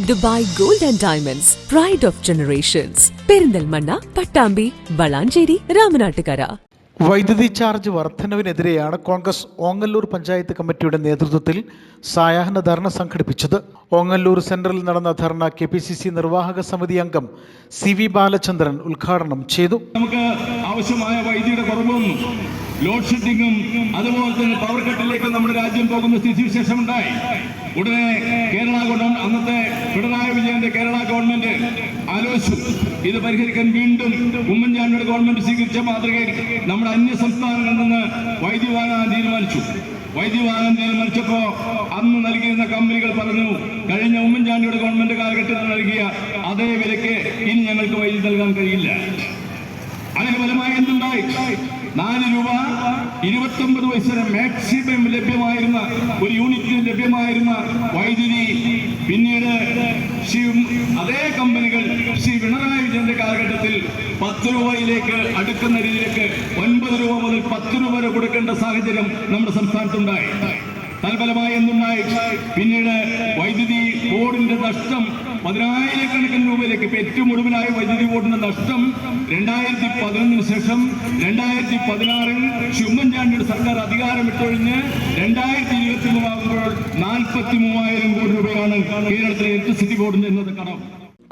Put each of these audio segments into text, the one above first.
Dubai gold and diamonds, pride of generations, Perinthalmanna, Pattambi, Valanchery, Ramanattukara. വൈദ്യുതി charge വർധനവിനെതിരെയാണ് Congress Ongallur panchayat കമ്മിറ്റിയുടെ നേതൃത്വത്തിൽ സായാഹ്ന ധർണ സംഘടിപ്പിച്ചത്. ഓങ്ങല്ലൂർ സെന്ററിൽ നടന്ന ധർണ KPCC നിർവാഹക സമിതി അംഗം CV ബാലചന്ദ്രൻ ഉദ്ഘാടനം ചെയ്തു. നമുക്ക് ആവശ്യമായ വൈദ്യുതിയുടെ കുറവും ലോഡ് ഷെഡിങ്ങും അതുപോലെ തന്നെ പവർ കട്ടിലേക്ക് നമ്മുടെ രാജ്യം പോകുന്ന സ്ഥിതിവിശേഷം ഉണ്ടായി. ഉടനെ കേരള ഗവൺമെന്റ്, അന്നത്തെ പിണറായി വിജയന്റെ കേരള ഗവൺമെന്റ് ആലോചിച്ചു ഇത് പരിഹരിക്കാൻ. വീണ്ടും ഉമ്മൻചാണ്ടിയുടെ ഗവൺമെന്റ് സ്വീകരിച്ച മാതൃകയിൽ നമ്മുടെ അന്യ സംസ്ഥാനങ്ങളിൽ നിന്ന് വൈദ്യുതി വാങ്ങാൻ തീരുമാനിച്ചു. വൈദ്യുതി വാങ്ങാൻ തീരുമാനിച്ചപ്പോ അന്ന് നൽകിയിരുന്ന കമ്പനികൾ പറഞ്ഞു, കഴിഞ്ഞ ഉമ്മൻചാണ്ടിയുടെ ഗവൺമെന്റ് കാലഘട്ടത്തിൽ നൽകിയ അതേ വിലയ്ക്ക് ഇനി ഞങ്ങൾക്ക് വൈദ്യുതി നൽകാൻ കഴിയില്ല. അതിന് ഫലമായി എന്തുണ്ടായി? 4 രൂപ 29 പൈസ മാക്സിമം ലഭ്യമായിരുന്ന ഒരു യൂണിറ്റിന് ലഭ്യമായിരുന്ന വൈദ്യുതി പിന്നീട് അതേ കമ്പനികൾ പിണറായി വിജയന്റെ കാലഘട്ടത്തിൽ 10 രൂപയിലേക്ക് അടുക്കുന്ന രീതിയിലേക്ക് 9 രൂപ മുതൽ 10 രൂപ വരെ കൊടുക്കേണ്ട സാഹചര്യം നമ്മുടെ സംസ്ഥാനത്തുണ്ടായി. തൽഫലമായി എന്തുണ്ടായി? പിന്നീട് വൈദ്യുതി ബോർഡിന്റെ നഷ്ടം 10,000-കണക്കിന് രൂപയിലേക്ക്. ഏറ്റവും ഒടുവിലായ വൈദ്യുതി ബോർഡിന്റെ നഷ്ടം 2011 ശേഷം 2016 ഉമ്മൻചാണ്ടിയുടെ സർക്കാർ അധികാരം വിട്ടൊഴിഞ്ഞ് 2023 ആകുമ്പോൾ 43,000 കോടി രൂപയാണ് കേരളത്തിലെ ഇലക്ട്രിസിറ്റി ബോർഡിന്റെ ഇന്നത്തെ കടം.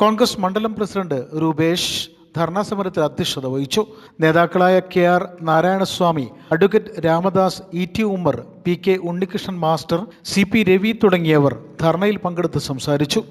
കോൺഗ്രസ് മണ്ഡലം പ്രസിഡന്റ് രൂപേഷ് ധർണാ സമരത്തിൽ അധ്യക്ഷത വഹിച്ചു. നേതാക്കളായ KR Narayanaswamy, advocate Ramadas, ET Ummer, PK Unnikrishnan master, CP Ravi തുടങ്ങിയവർ ധർണയിൽ പങ്കെടുത്ത് സംസാരിച്ചു.